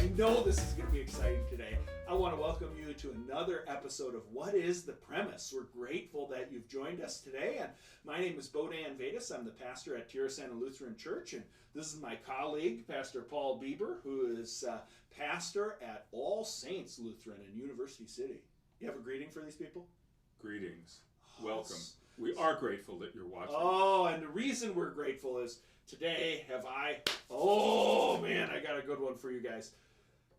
I know this is going to be exciting today. I want to welcome you to another episode of What is the Premise? We're grateful that you've joined us today. And my name is Bohdan. I'm the pastor at Tirasana Lutheran Church. And this is my colleague, Pastor Paul Bieber, who is pastor at All Saints Lutheran in University City. You have a greeting for these people? Greetings. Welcome. We are grateful that you're watching. Oh, and the reason we're grateful is today oh man, I got a good one for you guys.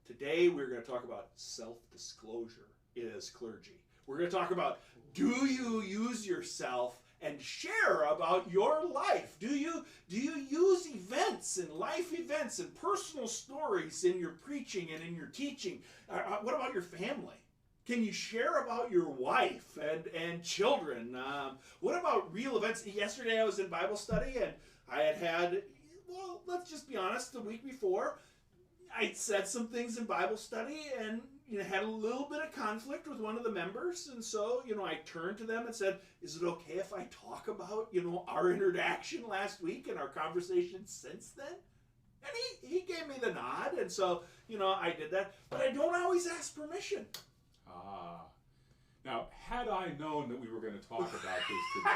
Today we're going to talk about self-disclosure as clergy. We're going to talk about, do you use yourself and share about your life? Do you use events and life events and personal stories in your preaching and in your teaching? What about your family? Can you share about your wife and children? What about real events? Yesterday I was in Bible study and I had, well, let's just be honest, the week before, I said some things in Bible study and had a little bit of conflict with one of the members. And so, I turned to them and said, is it okay if I talk about, our interaction last week and our conversation since then? And he gave me the nod. And so, I did that. But I don't always ask permission. Now, had I known that we were going to talk about this today,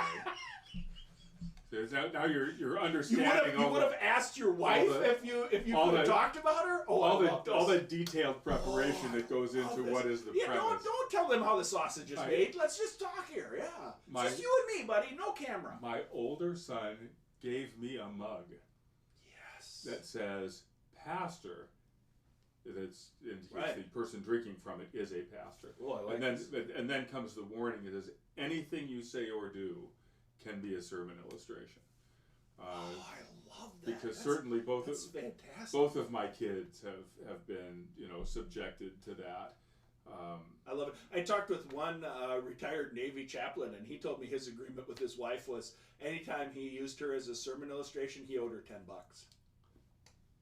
now you're understanding. You would have asked your wife if you could have talked about her. All the detailed preparation that goes into what is the premise. Don't tell them how the sausage is made. Let's just talk here. Yeah, just you and me, buddy. No camera. My older son gave me a mug. Yes. That says "Pastor." The person drinking from it is a pastor. Oh, I like and then comes the warning: it is anything you say or do can be a sermon illustration. I love that. Because certainly both of my kids have been subjected to that. I love it. I talked with one retired Navy chaplain, and he told me his agreement with his wife was anytime he used her as a sermon illustration, he owed her $10.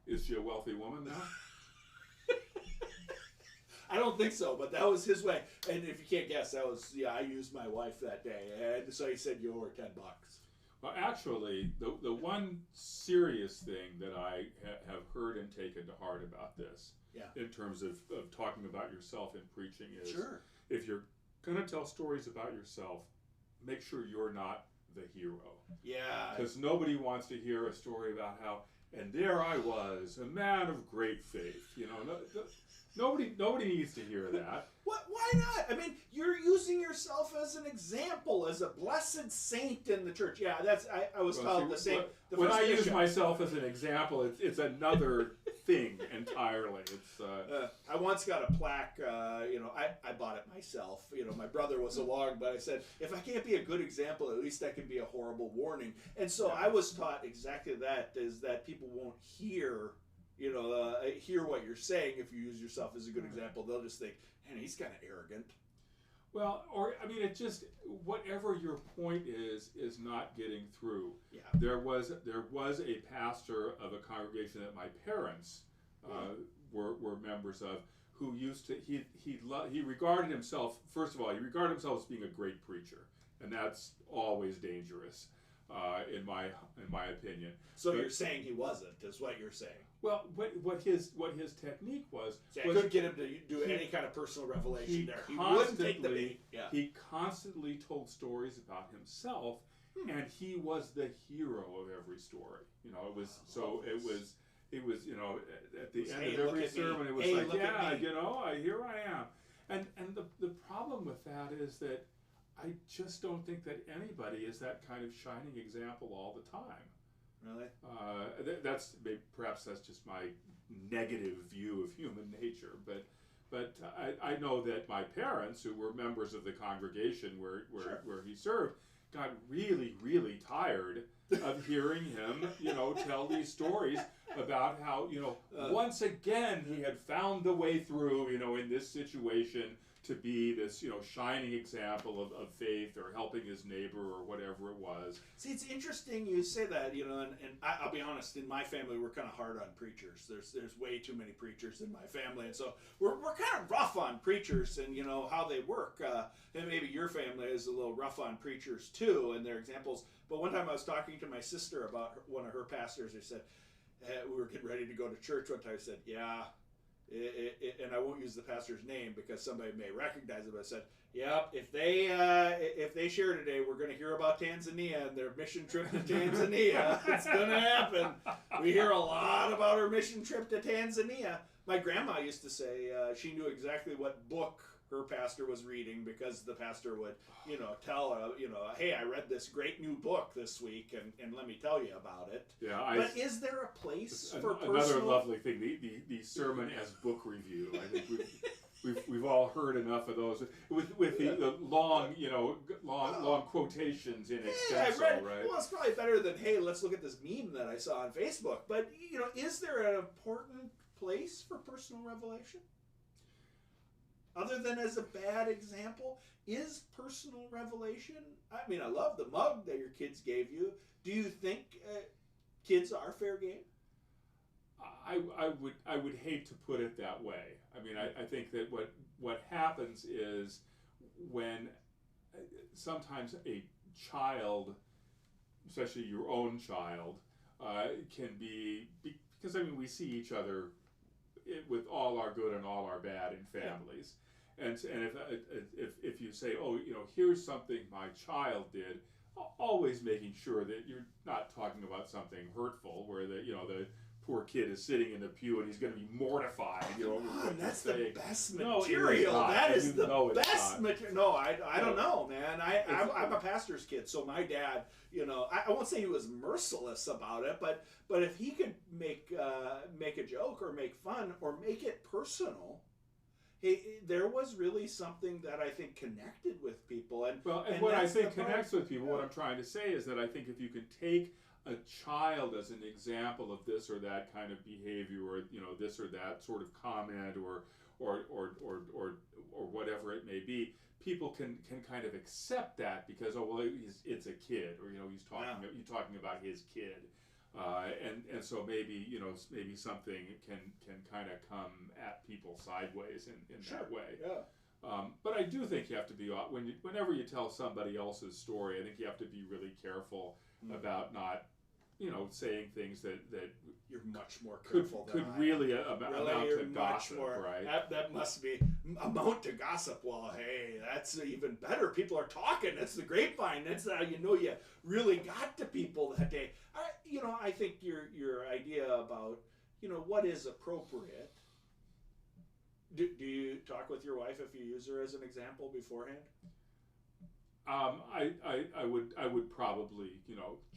Is she a wealthy woman now? I don't think so, but that was his way. And if you can't guess, I used my wife that day. And so he said, you owe her $10. Well, actually, the one serious thing that I have heard and taken to heart about this, in terms of talking about yourself in preaching, is if you're going to tell stories about yourself, make sure you're not the hero. Yeah. Because nobody wants to hear a story about how, and there I was, a man of great faith. Nobody needs to hear that. What? Why not? I mean, you're using yourself as an example, as a blessed saint in the church. Yeah, I was told the same. When I use myself as an example, it's another thing entirely. It's. I once got a plaque. I bought it myself. My brother was along, but I said, if I can't be a good example, at least I can be a horrible warning. And so I was taught exactly that: is that people won't hear what you're saying if you use yourself as a good example. They'll just think, man, he's kind of arrogant. Well, it just, whatever your point is not getting through. Yeah. There was a pastor of a congregation that my parents were members of, who used to, he regarded himself, first of all, as being a great preacher, and that's always dangerous. In my opinion. So you're saying he wasn't, is what you're saying. Well, what his technique was... I couldn't get him to do any kind of personal revelation there. He wouldn't take the bait. Yeah. He constantly told stories about himself, and he was the hero of every story. It was at the end of every sermon, it was here I am. And the problem with that is that I just don't think that anybody is that kind of shining example all the time. Really? Perhaps that's just my negative view of human nature. But I know that my parents, who were members of the congregation where he served, got really, really tired of hearing him, tell these stories about how, once again he had found the way through, in this situation, to be this, shining example of faith or helping his neighbor or whatever it was. See, it's interesting you say that, and I'll be honest, in my family we're kind of hard on preachers. There's way too many preachers in my family, and so we're kind of rough on preachers and, how they work. And maybe your family is a little rough on preachers too and their examples. But one time I was talking to my sister about one of her pastors who said, we were getting ready to go to church one time. I said, yeah, and I won't use the pastor's name because somebody may recognize it, but I said, yep, if they share today, we're going to hear about Tanzania and their mission trip to Tanzania. It's going to happen. We hear a lot about her mission trip to Tanzania. My grandma used to say she knew exactly what book her pastor was reading because the pastor would, tell her, hey, I read this great new book this week, and let me tell you about it. Yeah, but is there a place for another personal... lovely thing, the sermon as book review? I think we've all heard enough of those with the long long quotations in extenso, right? Well, it's probably better than, hey, let's look at this meme that I saw on Facebook. But is there an important place for personal revelation? Other than as a bad example, is personal revelation? I mean, I love the mug that your kids gave you. Do you think kids are fair game? I would hate to put it that way. I mean, I think that what happens is when sometimes a child, especially your own child, can be, because I mean we see each other with all our good and all our bad in families, and if you say, oh, here's something my child did, always making sure that you're not talking about something hurtful where the poor kid is sitting in the pew and he's going to be mortified. That's the best No, material. That is the best not. material. No, I don't know, man. I'm a pastor's kid, so my dad, I won't say he was merciless about it, but if he could make a joke or make fun or make it personal, there was really something that I think connected with people. And what I think connects with people, what I'm trying to say is that I think if you can take a child as an example of this or that kind of behavior, or this or that sort of comment, or whatever it may be, people can kind of accept that because it's a kid, or he's talking about his kid, and so maybe maybe something can kind of come at people sideways in sure. that way. Yeah. But I do think you have to be whenever you tell somebody else's story, I think you have to be really careful about not, saying things that you're much more careful could really amount to gossip, right? That must be amount to gossip. Well, hey, that's even better. People are talking. That's the grapevine. That's how you really got to people that day. I think your idea about what is appropriate. Do you talk with your wife if you use her as an example beforehand? I would probably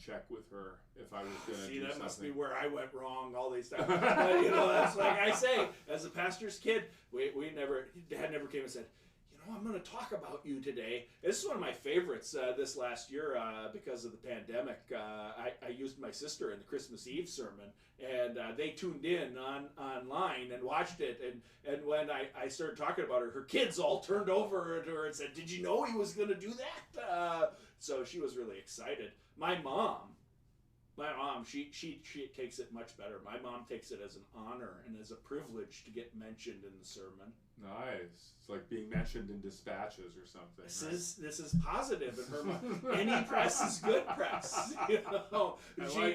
check with her if I was going to do that something. Must be where I went wrong all these times. That's like I say, as a pastor's kid, Dad never came and said, I'm going to talk about you today. This is one of my favorites this last year because of the pandemic. I used my sister in the Christmas Eve sermon, and they tuned in online and watched it. And when I started talking about her kids all turned over to her and said, "Did you know he was going to do that?" So she was really excited. My mom, she takes it much better. My mom takes it as an honor and as a privilege to get mentioned in the sermon. Nice. It's like being mentioned in dispatches or something. This is positive in her mind. Any press is good press.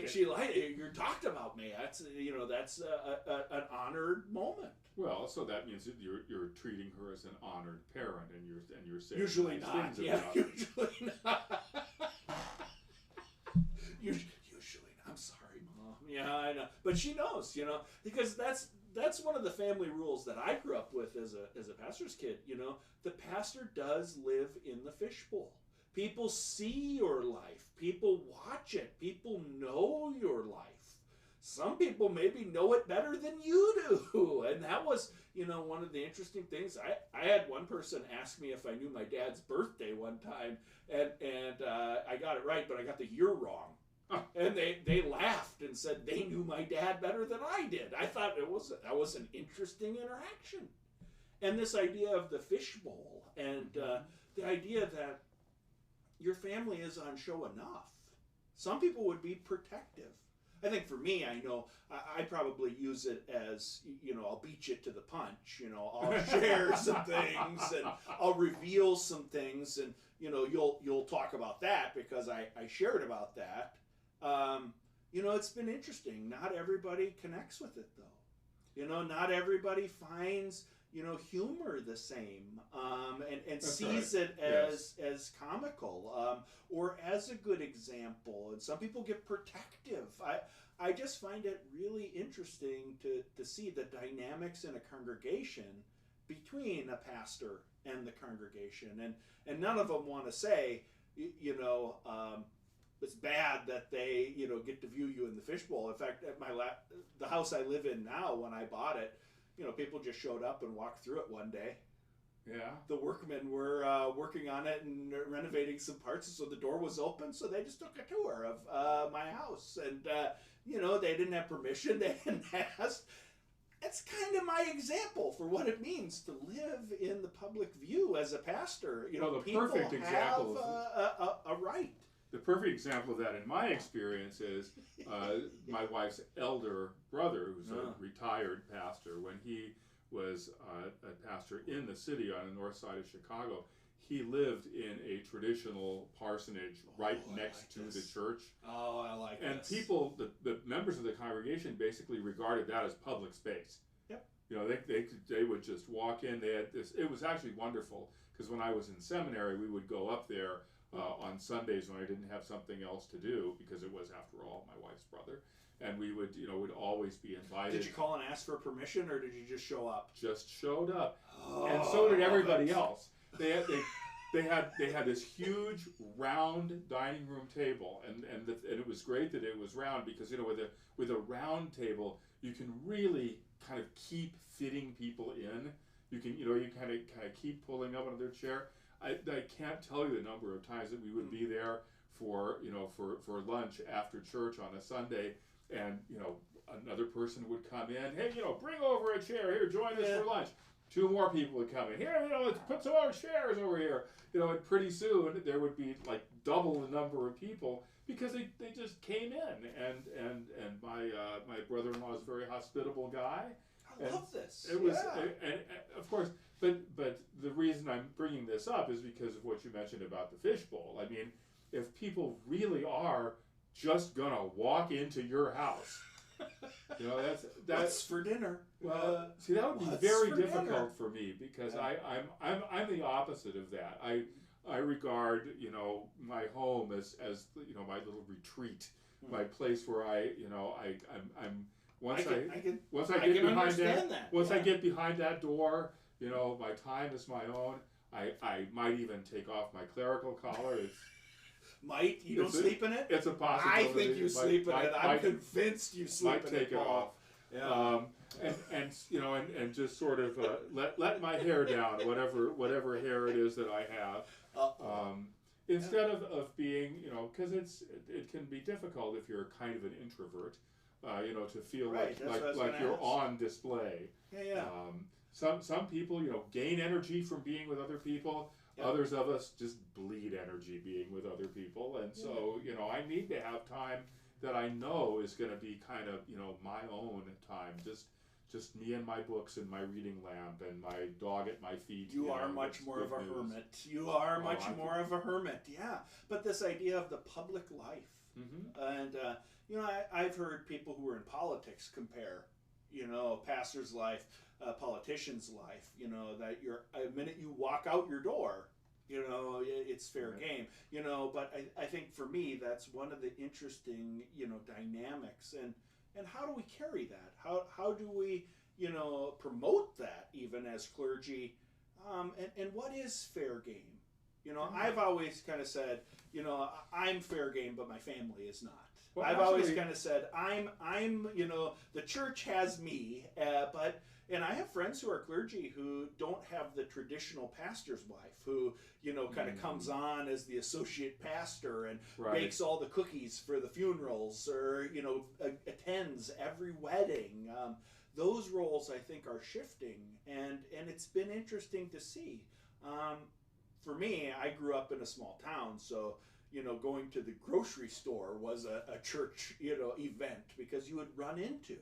She liked it. You talked about me. That's an honored moment. Well, so that means that you're treating her as an honored parent, and you're saying usually nice not. things Yeah, about usually not. Usually not. I'm sorry, Mom. Yeah, I know, but she knows. Because that's one of the family rules that I grew up with as a pastor's kid. The pastor does live in the fishbowl. People see your life. People watch it. People know your life. Some people maybe know it better than you do. And that was, one of the interesting things. I had one person ask me if I knew my dad's birthday one time, and I got it right, but I got the year wrong. And they laughed and said they knew my dad better than I did. I thought that was an interesting interaction. And this idea of the fishbowl and the idea that your family is on show enough. Some people would be protective. I think for me, I know I probably use it as, I'll beat you to the punch. I'll share some things and I'll reveal some things, and you'll talk about that because I shared about that. It's been interesting. Not everybody connects with it, though. Not everybody finds humor the same, and sees it as comical, or as a good example. And some people get protective. I just find it really interesting to see the dynamics in a congregation between a pastor and the congregation, and none of them want to say, it's bad that they get to view you in the fishbowl. In fact, at the house I live in now, when I bought it, people just showed up and walked through it one day. Yeah. The workmen were working on it and renovating some parts, so the door was open, so they just took a tour of my house. And, they didn't have permission, they hadn't asked. That's kind of my example for what it means to live in the public view as a pastor. The people perfect example have a right. The perfect example of that in my experience is my wife's elder brother, who's a retired pastor. When he was a pastor in the city on the north side of Chicago, he lived in a traditional parsonage right next to the church. Oh, I like and this. People, the members of the congregation basically regarded that as public space. Yep. They would just walk in. They had this. It was actually wonderful because when I was in seminary, we would go up there on Sundays when I didn't have something else to do, because it was, after all, my wife's brother, and we would, would always be invited. Did you call and ask for permission, or did you just show up? Just showed up, oh, and so did everybody else. They had this huge round dining room table, and it was great that it was round, because with a round table you can really kind of keep fitting people in. You can you kind of keep pulling up another chair. I can't tell you the number of times that we would be there for lunch after church on a Sunday, and another person would come in. Hey, bring over a chair here. Join us for lunch. Two more people would come in. Here, let's put some more chairs over here. And pretty soon there would be like double the number of people, because they just came in. And my brother-in-law is a very hospitable guy. I love this. It was, and of course. But the reason I'm bringing this up is because of what you mentioned about the fishbowl. I mean, if people really are just gonna walk into your house, that's for dinner. Well, see, that would be very difficult for me, because I'm the opposite of that. I regard my home as my little retreat, my place where I'm once I get behind that door. My time is my own. I might even take off my clerical collar. You don't sleep in it? It's a possibility. I think you sleep in it. I'm convinced you sleep in it. Might take it off. Yeah. And just sort of let my hair down, whatever hair it is that I have. Instead of being, because it can be difficult if you're kind of an introvert, to feel like you're on display. Yeah. Some people, gain energy from being with other people. Yep. Others of us just bleed energy being with other people. And so, I need to have time that I know is going to be kind of, my own time. Just me and my books and my reading lamp and my dog at my feet. You are much more of a hermit. You are much more of a hermit, yeah. But this idea of the public life. Mm-hmm. And, I've heard people who are in politics compare, pastor's life, politician's life, that a minute you walk out your door, it's fair game, but I think for me, that's one of the interesting, dynamics, and how do we carry that? How do we, promote that even as clergy, and what is fair game? I've always kind of said, I'm fair game, but my family is not. Well, I've always kind of said, I'm, the church has me, and I have friends who are clergy who don't have the traditional pastor's wife, who, kind of comes on as the associate pastor and bakes all the cookies for the funerals, or, attends every wedding. Those roles, I think, are shifting, and it's been interesting to see. For me, I grew up in a small town, so going to the grocery store was a church, event, because you would run into,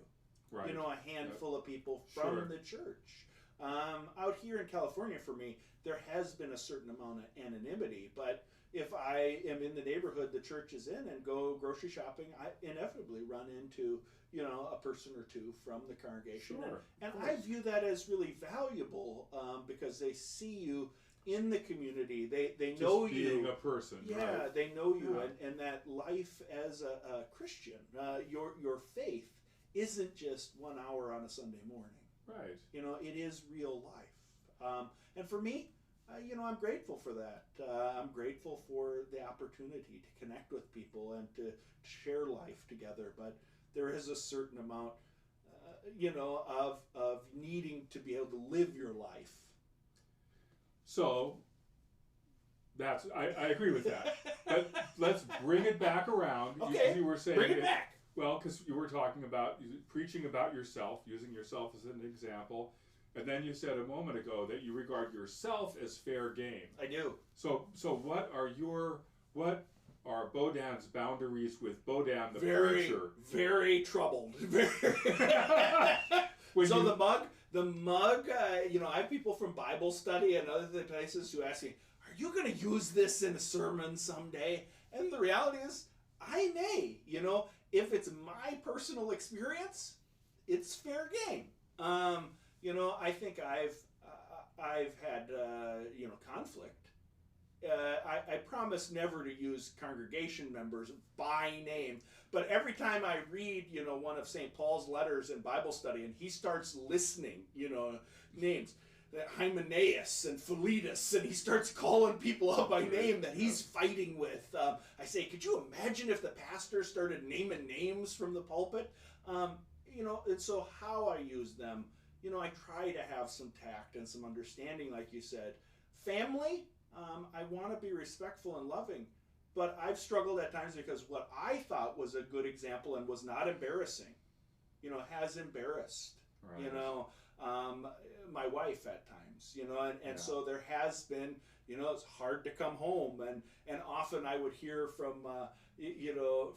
a handful of people from the church. Out here in California, for me, there has been a certain amount of anonymity, but if I am in the neighborhood the church is in and go grocery shopping, I inevitably run into, a person or two from the congregation. Sure, and I view that as really valuable because they see you in the community. They Just know being you. a person. Yeah, right. they know you, Yeah. and that life as a Christian, your faith isn't just 1 hour on a Sunday morning. Right. It is real life. And for me, I'm grateful for that. I'm grateful for the opportunity to connect with people and to share life together. But there is a certain amount, of needing to be able to live your life. So I agree with that. But let's bring it back around. Okay, You were saying bring it back. Well, because you were talking about preaching about yourself, using yourself as an example, and then you said a moment ago that you regard yourself as fair game. I do. So what are Bohdan's boundaries with Bohdan the Very, preacher? very troubled. When So you- the mug. I have people from Bible study and other places who ask me, "Are you going to use this in a sermon someday?" And the reality is, I may. If it's my personal experience, it's fair game. I think I've had conflict. I promise never to use congregation members by name, but every time I read, one of St. Paul's letters in Bible study, and he starts listening, names, Hymenaeus and Philetus, and he starts calling people out by name that he's fighting with. I say, could you imagine if the pastor started naming names from the pulpit? And so how I use them, I try to have some tact and some understanding, like you said. Family, I want to be respectful and loving, but I've struggled at times because what I thought was a good example and was not embarrassing, has embarrassed, Right. my wife at times, and Yeah. so there has been, it's hard to come home, and often I would hear from,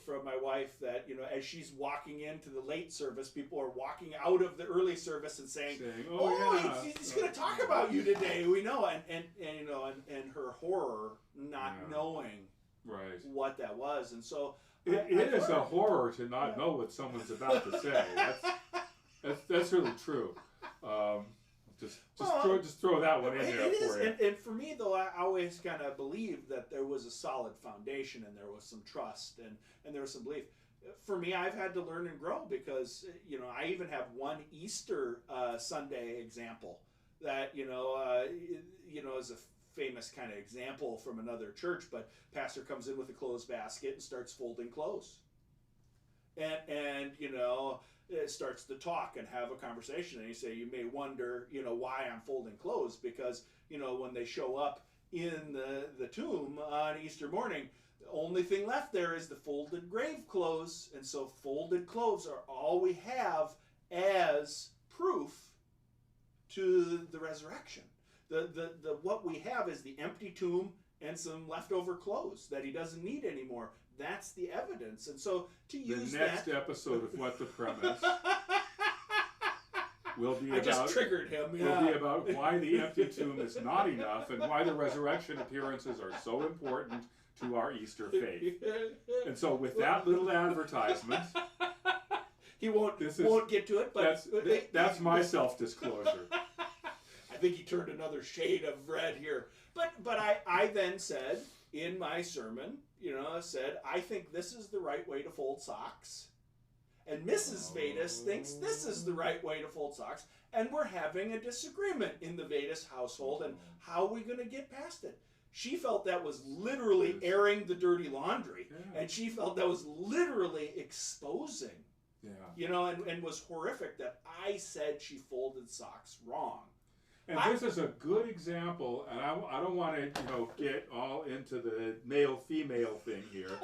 from my wife that, as she's walking into the late service, people are walking out of the early service and saying, "Oh, yeah, he's going to talk about you today. We know," and her horror not Yeah. knowing Right. what that was, and so It is a learned. horror to not know what someone's about to say. That's really true. Just throw that one in there It is, for you. and for me though, I always kind of believed that there was a solid foundation and there was some trust and there was some belief. For me, I've had to learn and grow because I even have one Easter Sunday example that is a famous kind of example from another church. But pastor comes in with a clothes basket and starts folding clothes, and starts to talk and have a conversation, and you say, you may wonder, why I'm folding clothes, because, when they show up in the tomb on Easter morning, the only thing left there is the folded grave clothes, and so folded clothes are all we have as proof to the resurrection. The what we have is the empty tomb and some leftover clothes that he doesn't need anymore. That's the evidence. And so to use The next that, episode of What the Premise will be I just about triggered him. will Yeah. be about why the empty tomb is not enough and why the resurrection appearances are so important to our Easter faith. And so, with that little advertisement, He won't This is- won't get to it, but that's my self-disclosure. I think he turned another shade of red here. But I then said in my sermon, I think this is the right way to fold socks. And Mrs. Vedas thinks this is the right way to fold socks. And we're having a disagreement in the Vedas household, and how are we going to get past it? She felt that was literally airing the dirty laundry. Yeah. And she felt that was literally exposing, Yeah. and was horrific that I said she folded socks wrong. And this is a good example, and I don't want to get all into the male-female thing here,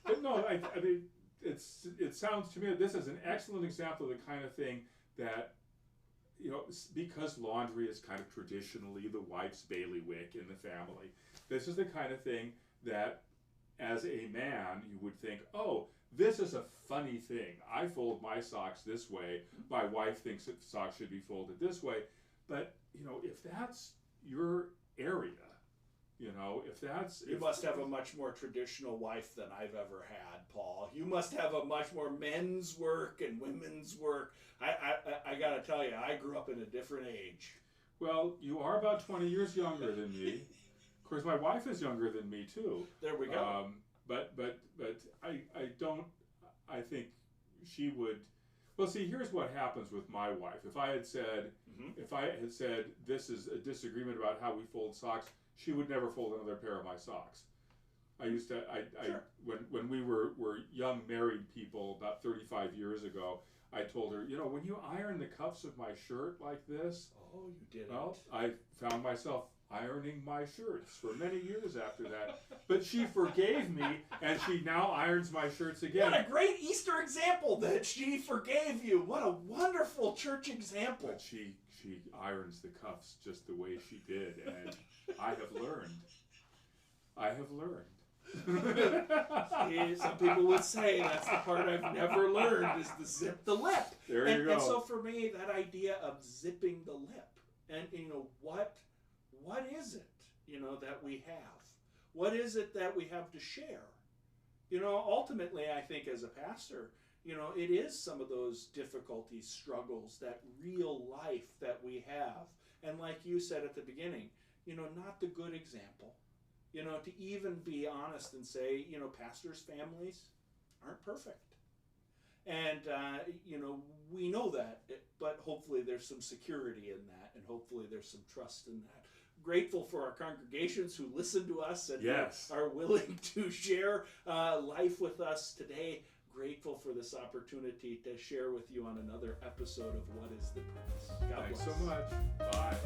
but no, I mean it sounds to me that this is an excellent example of the kind of thing that because laundry is kind of traditionally the wife's bailiwick in the family. This is the kind of thing that, as a man, you would think, oh, this is a funny thing. I fold my socks this way. My wife thinks that socks should be folded this way. But if that's your area, if that's... You must have a much more traditional wife than I've ever had, Paul. You must have a much more men's work and women's work. I got to tell you, I grew up in a different age. Well, you are about 20 years younger than me. Of course, my wife is younger than me, too. There we go. But I think she would... Well, see, here's what happens with my wife. If I had said, this is a disagreement about how we fold socks, she would never fold another pair of my socks. Sure. When we were young married people about 35 years ago, I told her, when you iron the cuffs of my shirt like this... Oh, you didn't. Well, I found myself ironing my shirts for many years after that. But she forgave me, and she now irons my shirts again. What a great Easter example that she forgave you. What a wonderful church example. But she irons the cuffs just the way she did, and I have learned. See, some people would say that's the part I've never learned is the zip the lip. There you go. And so for me, that idea of zipping the lip, and what is it, that we have? What is it that we have to share? Ultimately, I think as a pastor, it is some of those difficulties, struggles, that real life that we have. And like you said at the beginning, not the good example. To even be honest and say, pastors' families aren't perfect. And, we know that, but hopefully there's some security in that, and hopefully there's some trust in that. Grateful for our congregations who listen to us and yes. are willing to share life with us today. Grateful for this opportunity to share with you on another episode of What is the Purpose. God Thanks bless. so much. Bye.